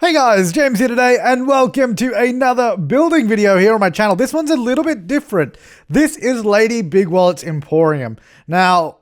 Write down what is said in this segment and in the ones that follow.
Hey guys, James here today and welcome to another building video here on my channel. This one's a little bit different. This is Lady Bigwallet's Emporium. Now,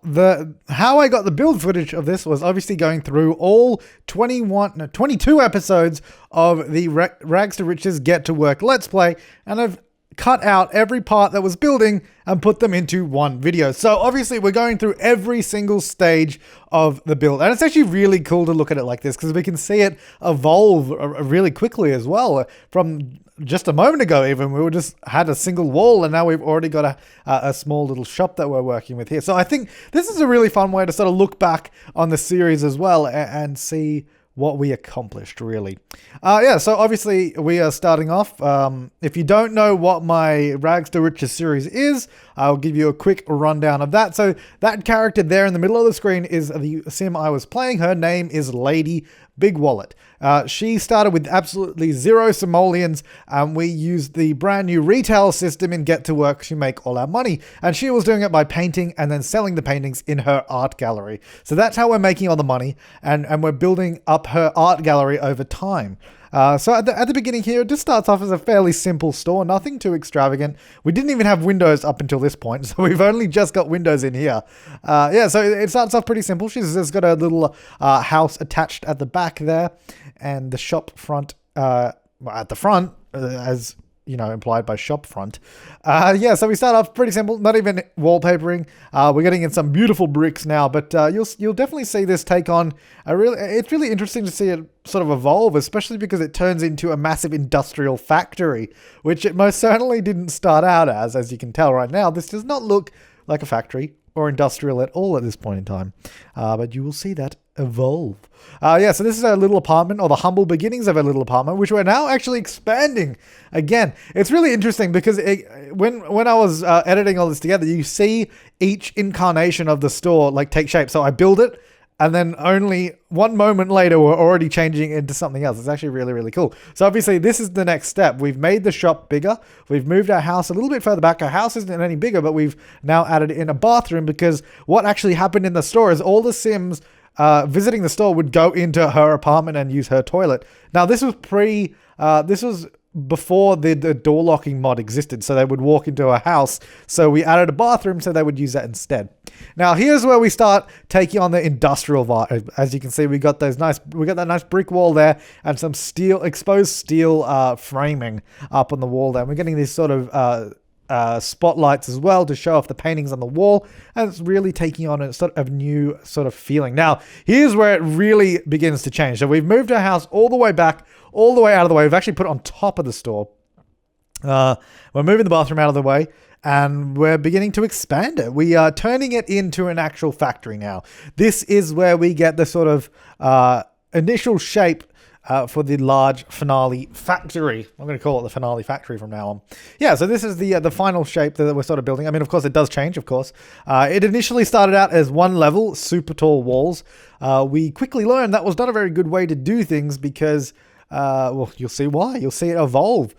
how I got the build footage of this was obviously going through all 22 episodes of the Rags to Riches Get to Work Let's Play, and I've cut out every part that was building and put them into one video. So obviously we're going through every single stage of the build, and it's actually really cool to look at it like this because we can see it evolve really quickly as well. From just a moment ago even, we just had a single wall, and now we've already got a small little shop that we're working with here. So I think this is a really fun way to sort of look back on the series as well and see what we accomplished, really. Yeah, so obviously we are starting off. If you don't know what my Rags to Riches series is, I'll give you a quick rundown of that. So that character there in the middle of the screen is the sim I was playing. Her name is Lady Bigwallet. She started with absolutely 0 simoleons, and we used the brand new retail system in Get to Work to make all our money. And she was doing it by painting and then selling the paintings in her art gallery. So that's how we're making all the money, and we're building up her art gallery over time. So at the beginning here, it just starts off as a fairly simple store, nothing too extravagant. We didn't even have windows up until this point, so we've only just got windows in here. Yeah, so it starts off pretty simple. She's just got a little house attached at the back there, and the shop front at the front, as you know, implied by shop front. Yeah, so we start off pretty simple, not even wallpapering. We're getting in some beautiful bricks now, but you'll definitely see this take on it's really interesting to see it sort of evolve, especially because it turns into a massive industrial factory, which it most certainly didn't start out as you can tell right now. This does not look like a factory or industrial at all at this point in time, but you will see that evolve. Yeah, so this is our little apartment, or the humble beginnings of our little apartment, which we're now actually expanding again. It's really interesting because when I was editing all this together, you see each incarnation of the store like take shape. So I build it, and then only one moment later, we're already changing into something else. It's actually really, really cool. So obviously, this is the next step. We've made the shop bigger. We've moved our house a little bit further back. Our house isn't any bigger, but we've now added in a bathroom, because what actually happened in the store is all the Sims visiting the store would go into her apartment and use her toilet. Now, this was before the door locking mod existed, so they would walk into a house. So we added a bathroom so they would use that instead. Now here's where we start taking on the industrial vibe. As you can see, we got that nice brick wall there and some exposed steel framing up on the wall there. And we're getting these sort of spotlights as well to show off the paintings on the wall, and it's really taking on a sort of new sort of feeling. Now here's where it really begins to change. So we've moved our house all the way back, all the way out of the way. We've actually put it on top of the store. We're moving the bathroom out of the way, and we're beginning to expand it. We are turning it into an actual factory now. This is where we get the sort of initial shape for the large finale factory. I'm going to call it the finale factory from now on. Yeah, so this is the final shape that we're sort of building. I mean, of course, it does change, of course. It initially started out as one level, super tall walls. We quickly learned that was not a very good way to do things because, well, you'll see why. You'll see it evolve.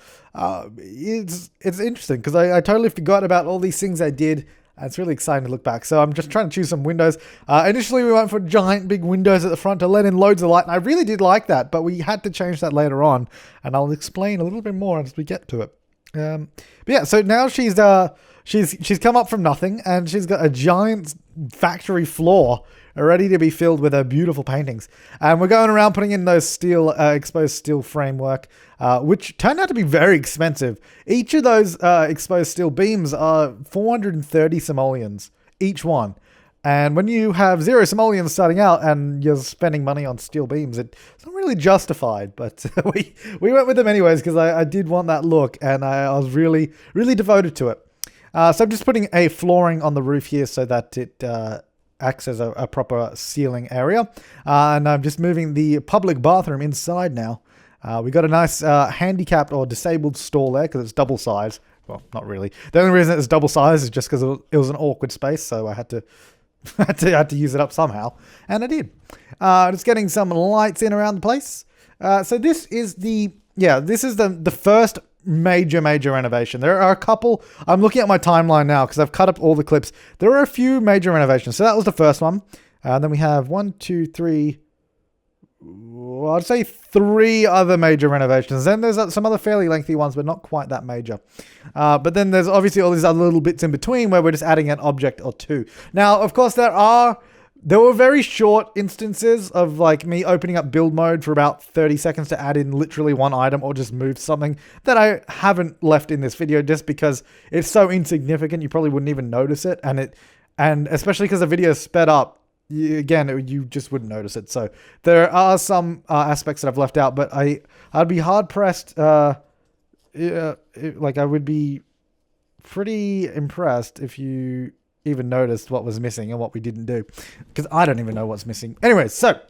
It's interesting because I totally forgot about all these things I did. It's really exciting to look back. So I'm just trying to choose some windows. Initially, we went for giant big windows at the front to let in loads of light. And I really did like that, but we had to change that later on. And I'll explain a little bit more as we get to it. But yeah, so now she's come up from nothing, and she's got a giant factory floor ready to be filled with her beautiful paintings. And we're going around putting in those exposed steel framework, which turned out to be very expensive. Each of those exposed steel beams are 430 simoleons, each one. And when you have 0 simoleons starting out and you're spending money on steel beams, it's not really justified. But we went with them anyways because I did want that look, and I was really, really devoted to it. So I'm just putting a flooring on the roof here so that it acts as a proper ceiling area. And I'm just moving the public bathroom inside now. We got a nice handicapped or disabled stall there because it's double size. Well, not really. The only reason it's double size is just because it was an awkward space, so I had to had to use it up somehow, and I did. Just getting some lights in around the place. So this is the first major renovation. There are a couple. I'm looking at my timeline now because I've cut up all the clips. There are a few major renovations. So that was the first one. Then we have 1, 2, 3, well, I'd say 3 other major renovations. Then there's some other fairly lengthy ones, but not quite that major. But then there's obviously all these other little bits in between where we're just adding an object or 2. Now, of course, there were very short instances of like me opening up build mode for about 30 seconds to add in literally 1 item or just move something that I haven't left in this video just because it's so insignificant you probably wouldn't even notice it, and especially because the video is sped up, you just wouldn't notice it. So there are some aspects that I've left out, but I'd be hard pressed. I would be pretty impressed if you even noticed what was missing and what we didn't do, because I don't even know what's missing. Anyway, so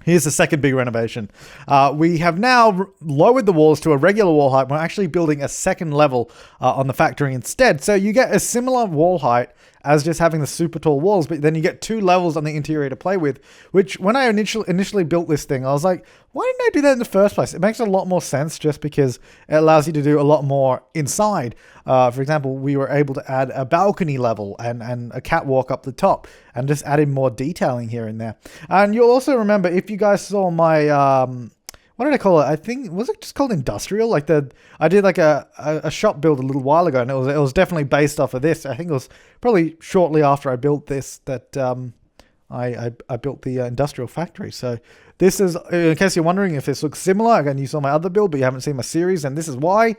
here's the second big renovation. We have now lowered the walls to a regular wall height. We're actually building a second level on the factory instead. So you get a similar wall height as just having the super tall walls, but then you get 2 levels on the interior to play with, which when I initially built this thing, I was like, why didn't I do that in the first place? It makes a lot more sense just because it allows you to do a lot more inside. For example, we were able to add a balcony level and a catwalk up the top and just add in more detailing here and there. And you'll also remember, if you guys saw my, what did I call it? I think, was it just called industrial? Like I did like a shop build a little while ago, and it was definitely based off of this. I think it was probably shortly after I built this that I built the industrial factory. So this is, in case you're wondering if this looks similar, again, you saw my other build, but you haven't seen my series, and this is why,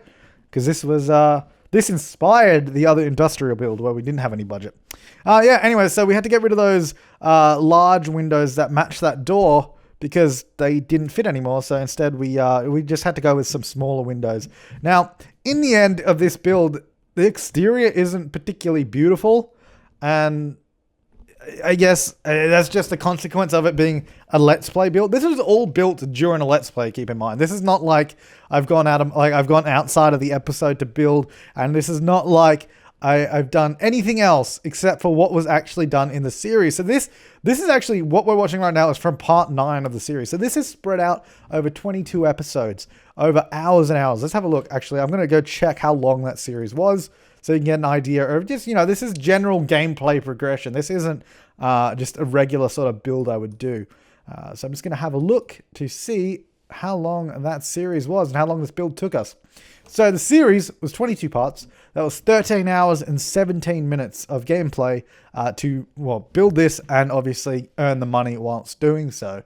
because this inspired the other industrial build where we didn't have any budget. Anyway, so we had to get rid of those large windows that match that door, because they didn't fit anymore. So instead we just had to go with some smaller windows. Now, in the end of this build, the exterior isn't particularly beautiful, and I guess that's just a consequence of it being a Let's Play build. This was all built during a Let's Play, keep in mind. This is not like I've gone outside of the episode to build, and this is not like I've done anything else except for what was actually done in the series. So this is actually what we're watching right now is from part 9 of the series. So this is spread out over 22 episodes, over hours and hours. Let's have a look. Actually, I'm going to go check how long that series was so you can get an idea of just, this is general gameplay progression. This isn't just a regular sort of build I would do. So I'm just going to have a look to see how long that series was and how long this build took us. So the series was 22 parts. That was 13 hours and 17 minutes of gameplay to build this and obviously earn the money whilst doing so.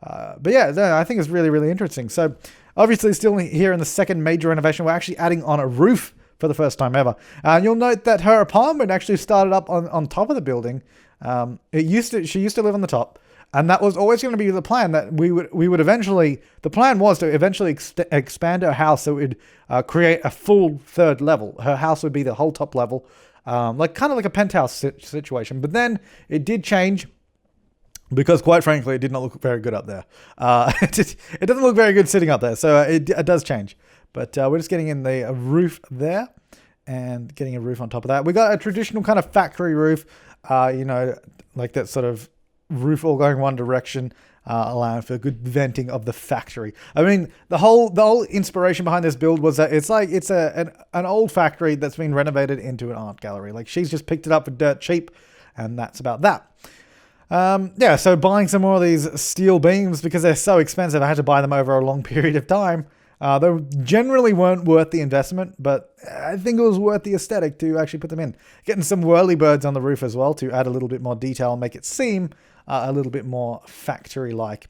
But yeah, I think it's really, really interesting. So obviously still here in the second major renovation, we're actually adding on a roof for the first time ever. And you'll note that her apartment actually started up on top of the building. She used to live on the top. And that was always going to be the plan, that we would eventually, the plan was to eventually expand her house so it would create a full 3rd level. Her house would be the whole top level, kind of like a penthouse situation. But then it did change because, quite frankly, it did not look very good up there. It doesn't look very good sitting up there, so it does change. But we're just getting in the roof there and getting a roof on top of that. We got a traditional kind of factory roof, like that sort of roof all going one direction, allowing for good venting of the factory. I mean, the whole inspiration behind this build was that it's an old factory that's been renovated into an art gallery. Like, she's just picked it up for dirt cheap, and that's about that. So buying some more of these steel beams, because they're so expensive, I had to buy them over a long period of time. They generally weren't worth the investment, but I think it was worth the aesthetic to actually put them in. Getting some whirly-birds on the roof as well to add a little bit more detail and make it seem a little bit more factory-like.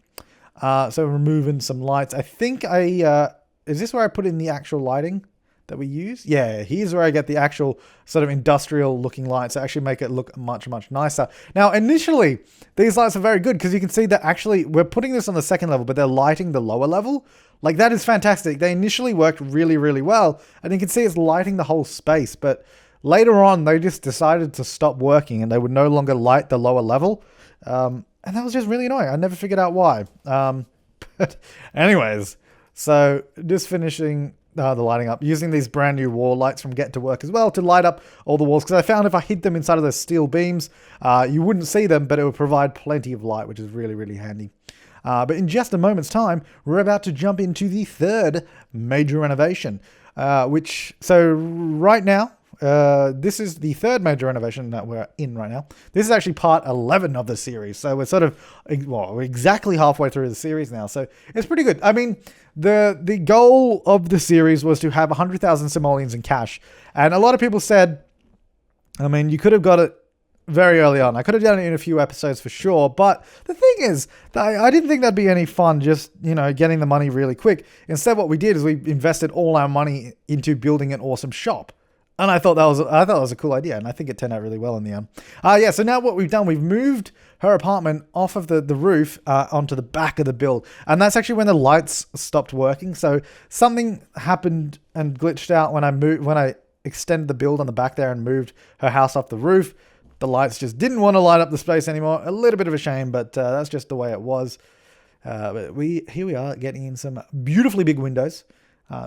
So removing some lights. I think is this where I put in the actual lighting that we use? Yeah, here's where I get the actual sort of industrial looking lights that actually make it look much, much nicer. Now, initially, these lights are very good because you can see that actually we're putting this on the 2nd level, but they're lighting the lower level. Like, that is fantastic. They initially worked really, really well, and you can see it's lighting the whole space, but later on, they just decided to stop working and they would no longer light the lower level. And that was just really annoying. I never figured out why. But anyways, so just finishing the lighting up, using these brand new wall lights from Get to Work as well to light up all the walls, because I found if I hid them inside of those steel beams, you wouldn't see them, but it would provide plenty of light, which is really, really handy. But in just a moment's time, we're about to jump into the 3rd major renovation, so right now, This is the third major renovation that we're in right now. This is actually part 11 of the series. So we're sort of, well, we're exactly halfway through the series now. So it's pretty good. I mean, the goal of the series was to have 100,000 simoleons in cash. And a lot of people said, I mean, you could have got it very early on. I could have done it in a few episodes for sure. But the thing is, I didn't think that'd be any fun just, getting the money really quick. Instead, what we did is we invested all our money into building an awesome shop. And I thought that was a cool idea. And I think it turned out really well in the end. Yeah, so now what we've done, we've moved her apartment off of the roof onto the back of the build. And that's actually when the lights stopped working. So something happened and glitched out when I extended the build on the back there and moved her house off the roof. The lights just didn't want to light up the space anymore. A little bit of a shame, but that's just the way it was. But here we are getting in some beautifully big windows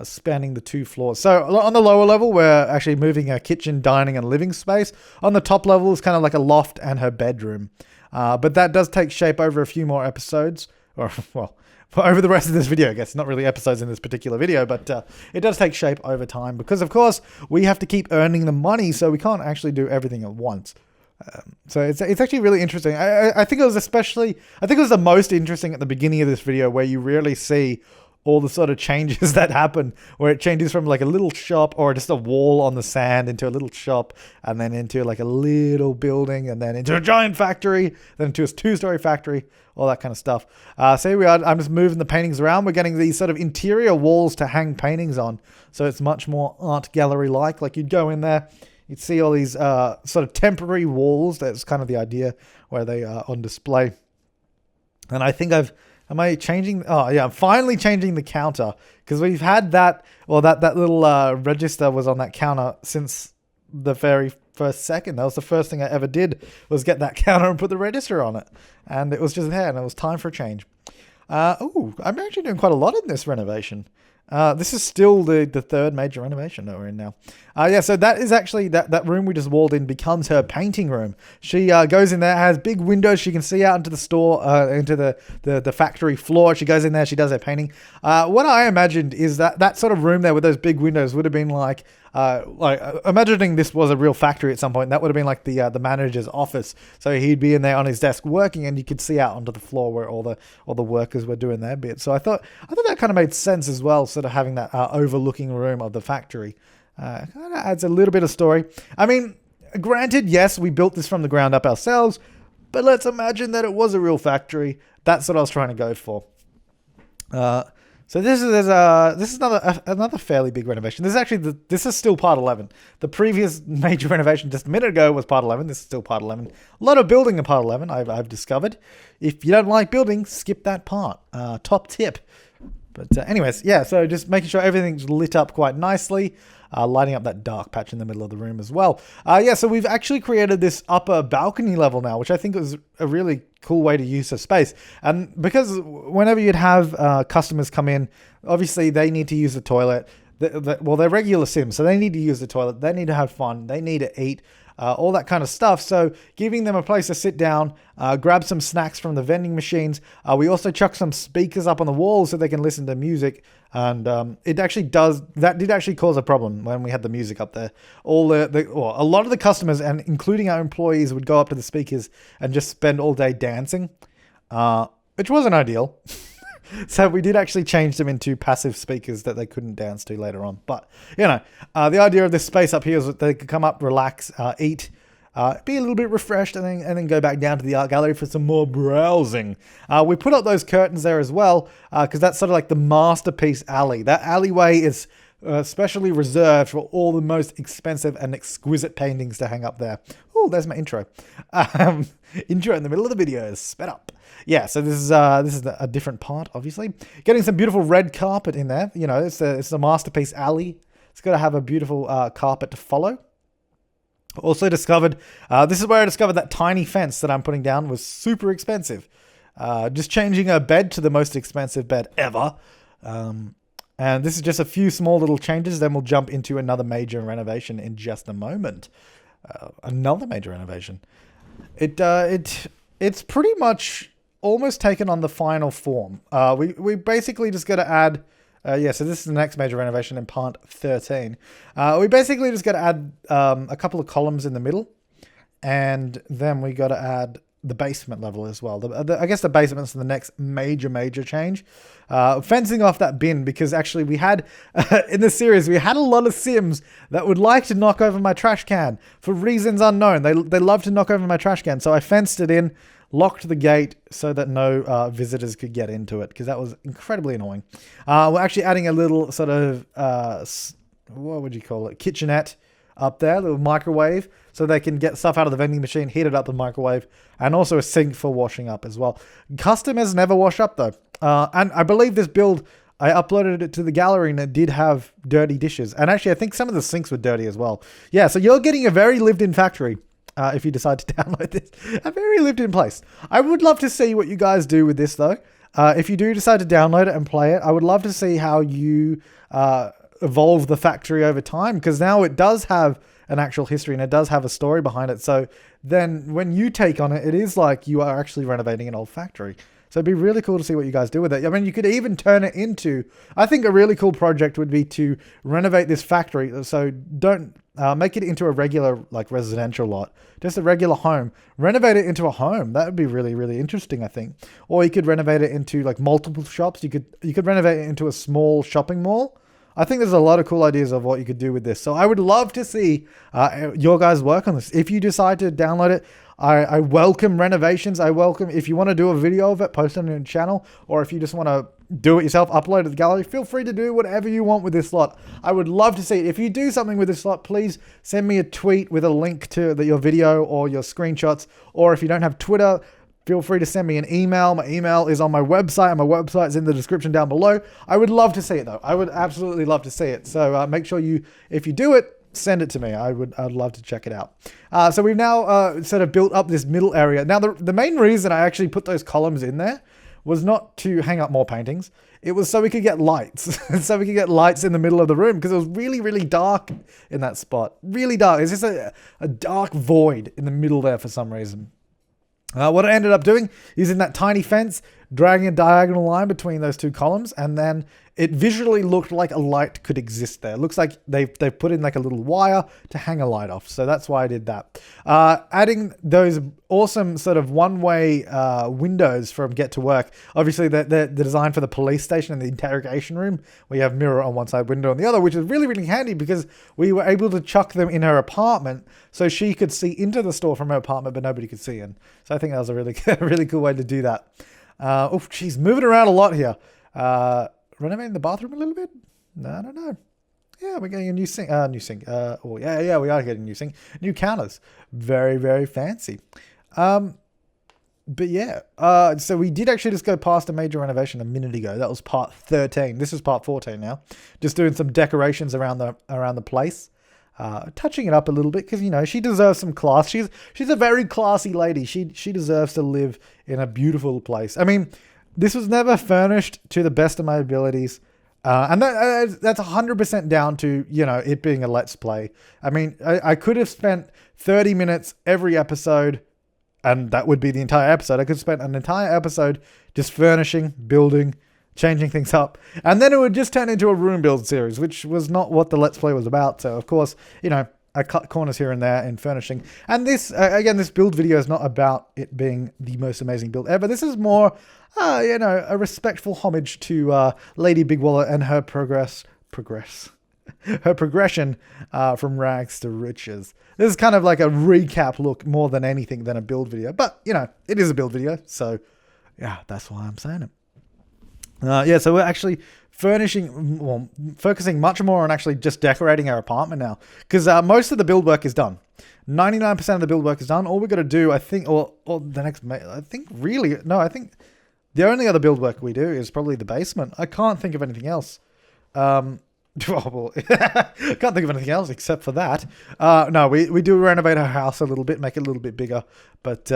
spanning the 2 floors. So on the lower level, we're actually moving her kitchen, dining, and living space. On the top level is kind of like a loft and her bedroom. But that does take shape over a few more episodes. Or, well, over the rest of this video, I guess. Not really episodes in this particular video, but it does take shape over time. Because, of course, we have to keep earning the money, so we can't actually do everything at once. So it's actually really interesting. I think it was the most interesting at the beginning of this video, where you really see all the sort of changes that happen, where it changes from like a little shop or just a wall on the sand into a little shop, and then into like a little building, and then into a giant factory, then into a 2-story factory, all that kind of stuff. So here we are. I'm just moving the paintings around. We're getting these sort of interior walls to hang paintings on, so it's much more art gallery like you'd go in there. You'd see all these sort of temporary walls. That's kind of the idea, where they are on display. And I think am I changing? Oh yeah, I'm finally changing the counter, because we've had that little register was on that counter since the very first second. That was the first thing I ever did, was get that counter and put the register on it. And it was just there, and it was time for a change. I'm actually doing quite a lot in this renovation. This is still the third major renovation that we're in now. Yeah, so that is actually, that room we just walled in becomes her painting room. She goes in there, has big windows. She can see out into the store, into the factory floor. She goes in there, she does her painting. What I imagined is that sort of room there with those big windows would have been like imagining this was a real factory at some point. That would have been like the manager's office. So he'd be in there on his desk working, and you could see out onto the floor where all the workers were doing their bit. So I thought that kind of made sense as well, sort of having that overlooking room of the factory. Kind of adds a little bit of story. I mean, granted, yes, we built this from the ground up ourselves, but let's imagine that it was a real factory. That's what I was trying to go for. So this is another fairly big renovation. This is still part 11. The previous major renovation just a minute ago was part 11. This is still part 11. A lot of building in part 11, I've discovered. If you don't like building, skip that part. Top tip. But anyways, yeah, so just making sure everything's lit up quite nicely. Lighting up that dark patch in the middle of the room as well. Yeah, so we've actually created this upper balcony level now, which I think was a really cool way to use the space. And because whenever you'd have customers come in, obviously they need to use the toilet. They're regular Sims, so they need to use the toilet. They need to have fun. They need to eat. All that kind of stuff. So giving them a place to sit down, grab some snacks from the vending machines. We also chuck some speakers up on the wall so they can listen to music. And that did actually cause a problem when we had the music up there. A lot of the customers, and including our employees, would go up to the speakers and just spend all day dancing, which wasn't ideal. So we did actually change them into passive speakers that they couldn't dance to later on. But, the idea of this space up here is that they could come up, relax, eat, be a little bit refreshed, and then go back down to the art gallery for some more browsing. We put up those curtains there as well, because that's sort of like the masterpiece alley. That alleyway is specially reserved for all the most expensive and exquisite paintings to hang up there. Oh, there's my intro. Intro in the middle of the video is sped up. Yeah, so this is a different part, obviously. Getting some beautiful red carpet in there. It's a masterpiece alley. It's got to have a beautiful carpet to follow. Also discovered, this is where I discovered that tiny fence that I'm putting down was super expensive. Just changing a bed to the most expensive bed ever. And this is just a few small little changes. Then we'll jump into another major renovation in just a moment. Another major renovation. It's pretty much almost taken on the final form. We basically just got to add Yeah, so this is the next major renovation in part 13. We basically just got to add a couple of columns in the middle, and then we got to add the basement level as well. I guess the basement's the next major change. Fencing off that bin, because actually we had, in the series, we had a lot of Sims that would like to knock over my trash can for reasons unknown. They love to knock over my trash can. So I fenced it in, locked the gate so that no visitors could get into it, because that was incredibly annoying. We're actually adding a little sort of, what would you call it, kitchenette up there, a little microwave, so they can get stuff out of the vending machine, heat it up the microwave, and also a sink for washing up as well. Customers never wash up though. And I believe this build, I uploaded it to the gallery and it did have dirty dishes. And actually, I think some of the sinks were dirty as well. Yeah, so you're getting a very lived-in factory if you decide to download this. A very lived-in place. I would love to see what you guys do with this though. If you do decide to download it and play it, I would love to see how you evolve the factory over time, because now it does have an actual history and it does have a story behind it. So then when you take on it, it is like you are actually renovating an old factory. So it'd be really cool to see what you guys do with it. I mean, you could even turn it into, I think a really cool project would be to renovate this factory. So don't make it into a regular like residential lot, just a regular home. Renovate it into a home. That would be really interesting, I think. Or you could renovate it into like multiple shops. You could renovate it into a small shopping mall. I think there's a lot of cool ideas of what you could do with this. So I would love to see your guys' work on this. If you decide to download it, I welcome renovations. I welcome, if you want to do a video of it, post it on your channel, or if you just want to do it yourself, upload it to the gallery, feel free to do whatever you want with this slot. I would love to see it. If you do something with this slot, please send me a tweet with a link to your video or your screenshots, or if you don't have Twitter, feel free to send me an email. My email is on my website, and my website is in the description down below. I would love to see it, though. I would absolutely love to see it. So make sure if you do it, send it to me. I'd love to check it out. So we've now sort of built up this middle area. Now, the main reason I actually put those columns in there was not to hang up more paintings. It was so we could get lights. So we could get lights in the middle of the room, because it was really dark in that spot. Really dark. It's just a dark void in the middle there for some reason. What I ended up doing is in that tiny fence, dragging a diagonal line between those two columns, and then it visually looked like a light could exist there. It looks like they've put in like a little wire to hang a light off. So that's why I did that. Adding those awesome sort of one-way windows from Get to Work. Obviously, the design for the police station and the interrogation room, where you have mirror on one side, window on the other, which is really handy because we were able to chuck them in her apartment so she could see into the store from her apartment, but nobody could see in. So I think that was a really cool way to do that. Oh, she's moving around a lot here. Renovating the bathroom a little bit? No, I don't know. Yeah, we're getting a new sink. Yeah, we are getting a new sink. New counters. Very fancy. But yeah, so we did actually just go past a major renovation a minute ago. That was part 13. This is part 14 now. Just doing some decorations around the place. Touching it up a little bit, because, you know, she deserves some class. She's a very classy lady. She deserves to live in a beautiful place. I mean, this was never furnished to the best of my abilities. And that's 100% down to, you know, it being a Let's Play. I mean, I could have spent 30 minutes every episode, and that would be the entire episode. I could spend an entire episode just furnishing, building, changing things up, and then it would just turn into a room build series, which was not what the Let's Play was about. So, of course, you know, I cut corners here and there in furnishing. And this, again, this build video is not about it being the most amazing build ever. This is more, you know, a respectful homage to Lady Bigwallet and her her progression from rags to riches. This is kind of like a recap look more than anything than a build video. But, you know, it is a build video. So, yeah, that's why I'm saying it. Yeah, so we're actually focusing much more on actually just decorating our apartment now, because most of the build work is done. 99% of the build work is done. All we got to do, I think, or the next, I think the only other build work we do is probably the basement. I can't think of anything else. Can't think of anything else except for that. No, we do renovate our house a little bit, make it a little bit bigger, but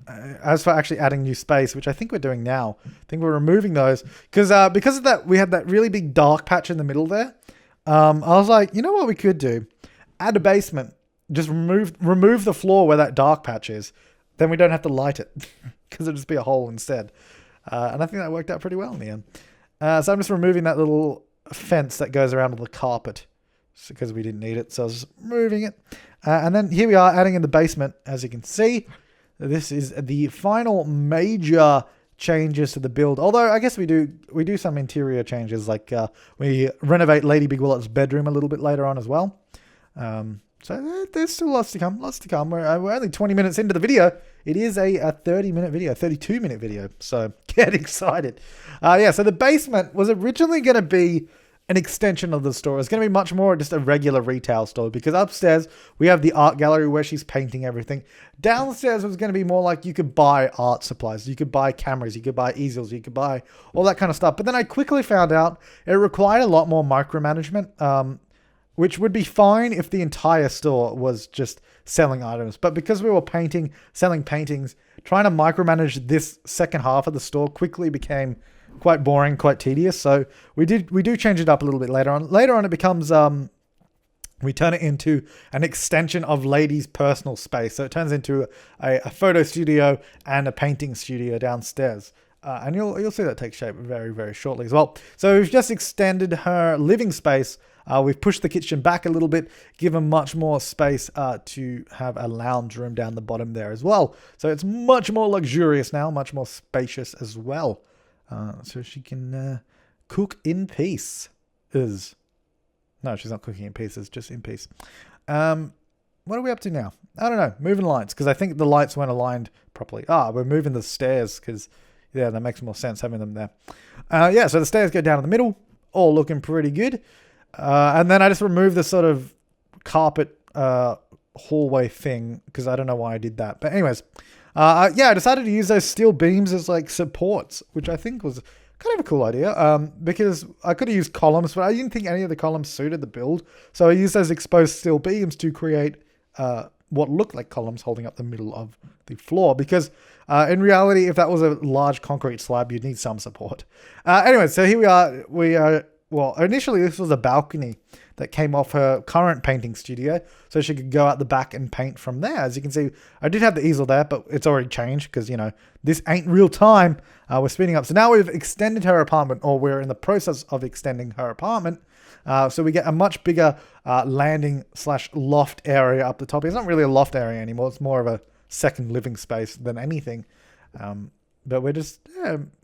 as for actually adding new space, which I think we're doing now, I think we're removing those because of that, we had that really big dark patch in the middle there. I was like, you know what we could do? Add a basement, just remove the floor where that dark patch is. Then we don't have to light it because it'll just be a hole instead. And I think that worked out pretty well in the end. So I'm just removing that little fence that goes around the carpet because we didn't need it, so I was just moving it. And then here we are adding in the basement. As you can see, this is the final major changes to the build. Although I guess we do some interior changes, like we renovate Lady Bigwallet's bedroom a little bit later on as well. So there's still lots to come. We're only 20 minutes into the video. It is a 30-minute video, 32-minute video. So get excited. Yeah, so the basement was originally going to be an extension of the store. It's going to be much more just a regular retail store, because upstairs we have the art gallery where she's painting everything. Downstairs was going to be more like you could buy art supplies, you could buy cameras, you could buy easels, you could buy all that kind of stuff. But then I quickly found out it required a lot more micromanagement, which would be fine if the entire store was just selling items. But because we were selling paintings, trying to micromanage this second half of the store quickly became quite boring, quite tedious. So we do change it up a little bit later on. Later on it becomes, we turn it into an extension of Lady's personal space. So it turns into a photo studio and a painting studio downstairs. And you'll see that take shape very, very shortly as well. So we've just extended her living space. We've pushed the kitchen back a little bit, given much more space to have a lounge room down the bottom there as well. So it's much more luxurious now, much more spacious as well. So she can cook in peace. No, she's not cooking in pieces, just in peace. What are we up to now? I don't know. Moving lights, because I think the lights weren't aligned properly. We're moving the stairs, because, yeah, that makes more sense having them there. Yeah, so the stairs go down in the middle, all looking pretty good. And then I just removed the sort of carpet hallway thing, because I don't know why I did that. But anyways, yeah, I decided to use those steel beams as like supports, which I think was kind of a cool idea, because I could have used columns, but I didn't think any of the columns suited the build. So I used those exposed steel beams to create what looked like columns holding up the middle of the floor, because in reality, if that was a large concrete slab, you'd need some support. Anyway, so here we are. Well, initially this was a balcony that came off her current painting studio, so she could go out the back and paint from there. As you can see, I did have the easel there, but it's already changed because, you know, this ain't real time. We're speeding up. So now we've extended her apartment, or we're in the process of extending her apartment. So we get a much bigger landing/loft area up the top. It's not really a loft area anymore. It's more of a second living space than anything. But we're just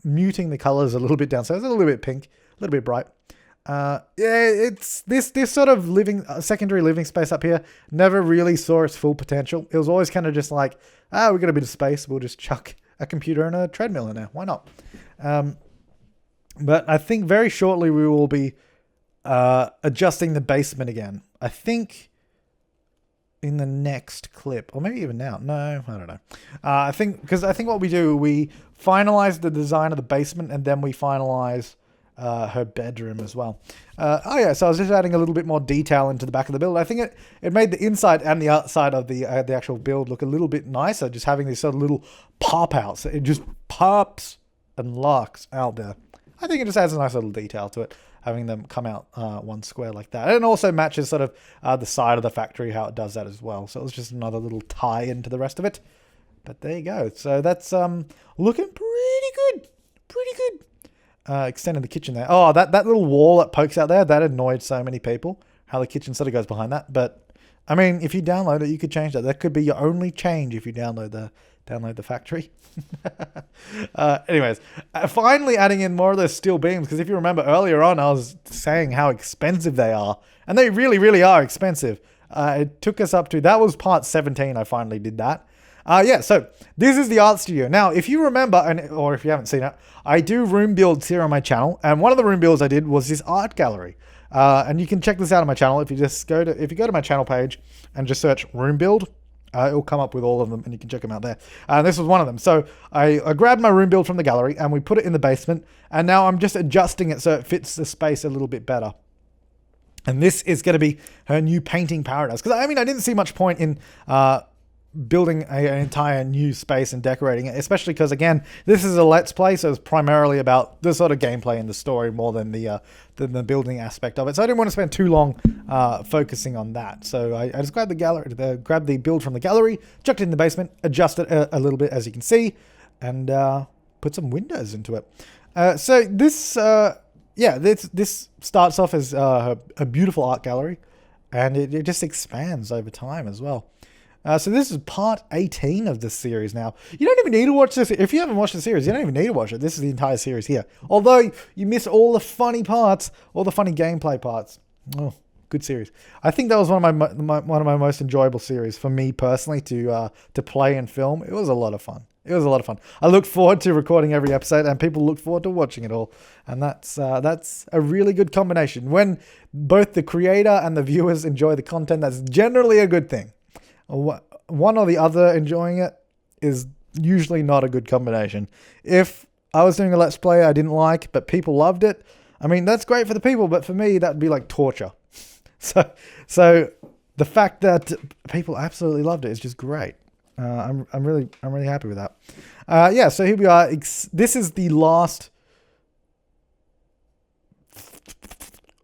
muting the colors a little bit down. So it's a little bit pink, a little bit bright. Yeah, it's this sort of secondary living space up here never really saw its full potential. It was always kind of just like, we got a bit of space, we'll just chuck a computer and a treadmill in there. Why not? But I think very shortly we will be adjusting the basement again. I think in the next clip, or maybe even now. No, I don't know. I think what we do, we finalize the design of the basement, and then we finalize her bedroom as well. Yeah, so I was just adding a little bit more detail into the back of the build. I think it made the inside and the outside of the actual build look a little bit nicer, just having these sort of little pop outs. It just pops and locks out there. I think it just adds a nice little detail to it, having them come out one square like that. And it also matches sort of the side of the factory, how it does that as well. So it was just another little tie into the rest of it. But there you go. So that's looking pretty good. Pretty good. Extending the kitchen there. Oh, that little wall that pokes out there, that annoyed so many people. How the kitchen sort of goes behind that. But I mean, if you download it, you could change that. That could be your only change if you download the factory. Anyways, finally adding in more of those steel beams, because if you remember earlier on, I was saying how expensive they are, and they really, really are expensive. It took us up to, that was part 17. I finally did that. Yeah, so this is the art studio. Now, if you remember, or if you haven't seen it, I do room builds here on my channel, and one of the room builds I did was this art gallery. And you can check this out on my channel if you go to my channel page and just search room build. It will come up with all of them, and you can check them out there. And this was one of them. So I grabbed my room build from the gallery, and we put it in the basement, and now I'm just adjusting it so it fits the space a little bit better. And this is going to be her new painting paradise. Because I mean, I didn't see much point in building an entire new space and decorating it, especially because, again, this is a Let's Play, so it's primarily about the sort of gameplay and the story more than the building aspect of it. So I didn't want to spend too long focusing on that. So I just grabbed grabbed the build from the gallery, chucked it in the basement, adjusted it a little bit, as you can see, and put some windows into it. So this yeah, this starts off as a beautiful art gallery, and it just expands over time as well. So this is part 18 of this series now. You don't even need to watch this. If you haven't watched the series, you don't even need to watch it. This is the entire series here. Although you miss all the funny parts, all the funny gameplay parts. Oh, good series. I think that was one of my most enjoyable series for me personally to play and film. It was a lot of fun. It was a lot of fun. I look forward to recording every episode, and people look forward to watching it all. And that's a really good combination. When both the creator and the viewers enjoy the content, that's generally a good thing. One or the other enjoying it is usually not a good combination. If I was doing a Let's Play I didn't like, but people loved it, I mean, that's great for the people, but for me, that'd be like torture. So the fact that people absolutely loved it is just great. I'm really happy with that. Yeah, so here we are. This is the last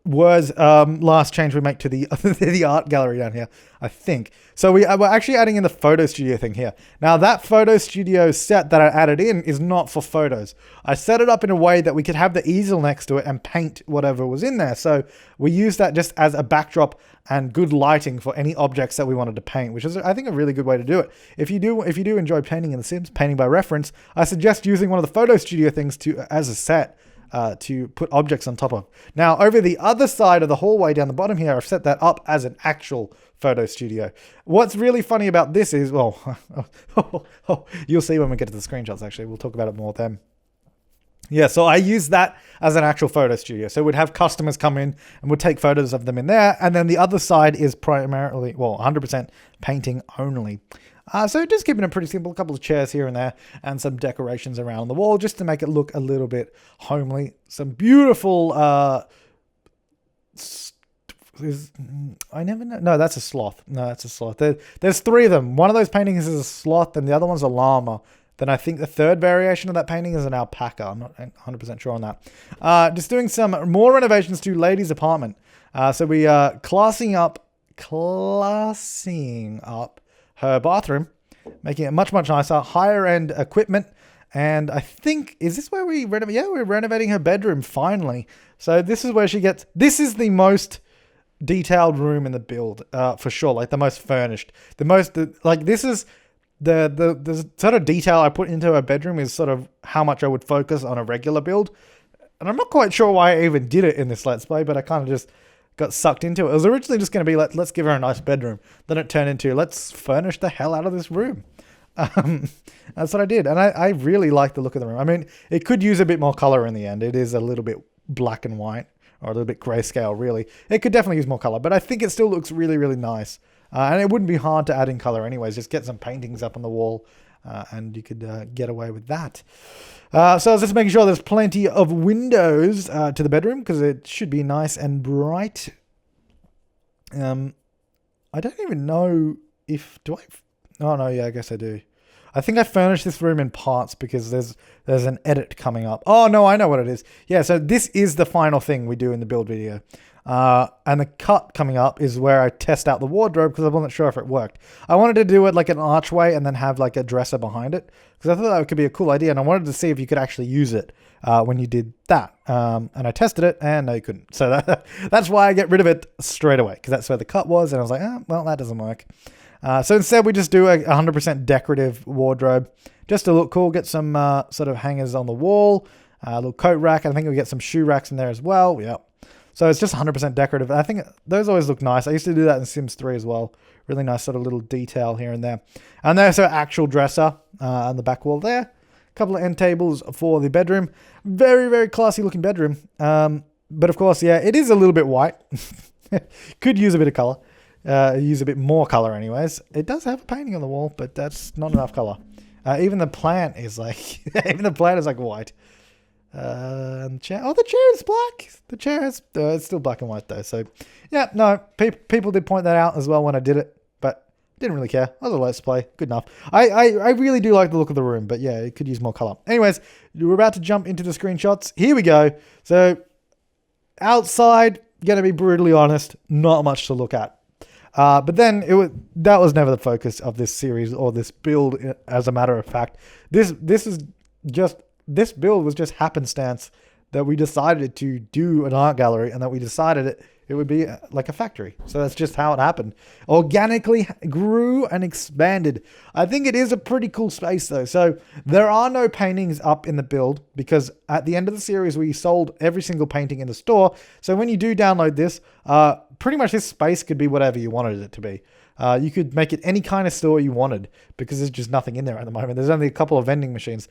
last change we make to the the art gallery down here, I think. So we're actually adding in the photo studio thing here. Now that photo studio set that I added in is not for photos. I set it up in a way that we could have the easel next to it and paint whatever was in there. So we use that just as a backdrop and good lighting for any objects that we wanted to paint, which is, I think, a really good way to do it. If you do enjoy painting in The Sims, painting by reference, I suggest using one of the photo studio things as a set. To put objects on top of. Now, over the other side of the hallway down the bottom here, I've set that up as an actual photo studio. What's really funny about this is, well, you'll see when we get to the screenshots, actually. We'll talk about it more then. Yeah, so I use that as an actual photo studio. So we'd have customers come in and we'd take photos of them in there. And then the other side is primarily, 100% painting only. So just keeping it pretty simple, a couple of chairs here and there and some decorations around the wall just to make it look a little bit homely. Some beautiful, I never know. No, that's a sloth. No, that's a sloth. There's three of them. One of those paintings is a sloth and the other one's a llama. Then I think the third variation of that painting is an alpaca. I'm not 100% sure on that. Just doing some more renovations to Lady's apartment. So we are classing up her bathroom, making it much, much nicer, higher end equipment. And I think, is this where we renovate? Yeah, we're renovating her bedroom finally. So this is where this is the most detailed room in the build, for sure. Like the most furnished, this is the sort of detail I put into her bedroom is sort of how much I would focus on a regular build. And I'm not quite sure why I even did it in this Let's Play, but I kind of just got sucked into it. It was originally just going to be like, let's give her a nice bedroom. Then it turned into, let's furnish the hell out of this room. That's what I did. And I really like the look of the room. I mean, it could use a bit more color in the end. It is a little bit black and white, or a little bit grayscale, really. It could definitely use more color, but I think it still looks really, really nice. And it wouldn't be hard to add in color anyways. Just get some paintings up on the wall and you could get away with that. So I was just making sure there's plenty of windows to the bedroom because it should be nice and bright. I don't even know if... Oh, no, yeah, I guess I do. I think I furnished this room in parts because there's an edit coming up. Oh, no, I know what it is. Yeah, so this is the final thing we do in the build video. And the cut coming up is where I test out the wardrobe because I wasn't sure if it worked. I wanted to do it like an archway and then have like a dresser behind it because I thought that could be a cool idea. And I wanted to see if you could actually use it when you did that. And I tested it and no, you couldn't. So that's why I get rid of it straight away because that's where the cut was. And I was like, well, that doesn't work. So instead we just do a 100% decorative wardrobe just to look cool. Get some sort of hangers on the wall, a little coat rack. I think we get some shoe racks in there as well. Yep. So it's just 100% decorative. I think those always look nice. I used to do that in Sims 3 as well. Really nice sort of little detail here and there. And there's our actual dresser on the back wall there. A couple of end tables for the bedroom. Very, very classy looking bedroom. But of course, yeah, it is a little bit white. Could use a bit of color. Use a bit more color anyways. It does have a painting on the wall, but that's not enough color. Even the plant is like, white. And the chair. Oh, the chair is black. The chair is it's still black and white though. So, yeah, no, people did point that out as well when I did it, but didn't really care. I was a Let's Play, good enough. I really do like the look of the room, but yeah, it could use more color. Anyways, we're about to jump into the screenshots. Here we go. So, outside, gonna be brutally honest, not much to look at. But then that was never the focus of this series or this build. As a matter of fact, this build was just happenstance that we decided to do an art gallery and that we decided it would be like a factory. So that's just how it happened. Organically grew and expanded. I think it is a pretty cool space though. So there are no paintings up in the build because at the end of the series, we sold every single painting in the store. So when you do download this, pretty much this space could be whatever you wanted it to be. You could make it any kind of store you wanted because there's just nothing in there at the moment. There's only a couple of vending machines.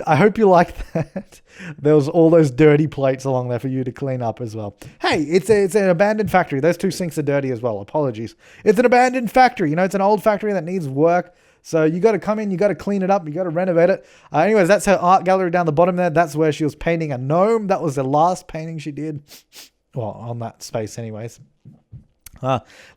I hope you like that. There was all those dirty plates along there for you to clean up as well. Hey, it's an abandoned factory. Those 2 sinks are dirty as well. Apologies. It's an abandoned factory. You know, it's an old factory that needs work. So you got to come in, you got to clean it up, you got to renovate it. Anyways, that's her art gallery down the bottom there. That's where she was painting a gnome. That was the last painting she did. Well, on that space anyways.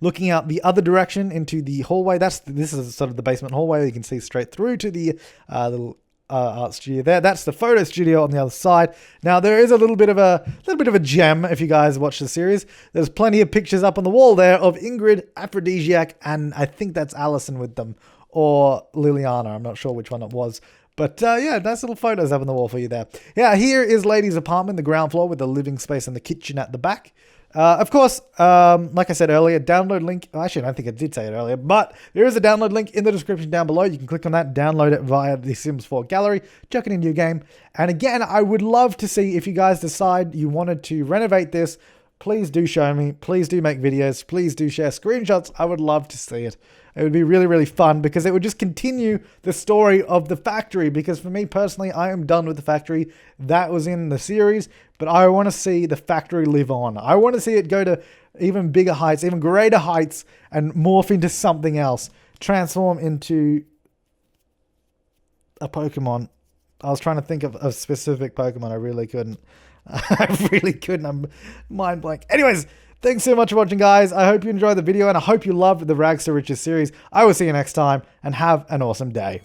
Looking out the other direction into the hallway. This is sort of the basement hallway. You can see straight through to the little art studio there. That's the photo studio on the other side. Now there is a little bit of a gem if you guys watch the series. There's plenty of pictures up on the wall there of Ingrid, Aphrodisiac, and I think that's Alison with them, or Liliana. I'm not sure which one it was. But yeah, nice little photos up on the wall for you there. Yeah, here is Lady's apartment, the ground floor with the living space and the kitchen at the back. Of course, like I said earlier, download link. Actually, I don't think I did say it earlier, but there is a download link in the description down below. You can click on that, download it via the Sims 4 gallery, chuck it into your game. And again, I would love to see if you guys decide you wanted to renovate this. Please do show me. Please do make videos. Please do share screenshots. I would love to see it. It would be really, really fun because it would just continue the story of the factory. Because for me personally, I am done with the factory. That was in the series, but I want to see the factory live on. I want to see it go to even bigger heights, even greater heights, and morph into something else. Transform into a Pokemon. I was trying to think of a specific Pokemon. I really couldn't. I'm mind blank. Anyways, thanks so much for watching, guys. I hope you enjoyed the video and I hope you loved the Rags to Riches series. I will see you next time and have an awesome day.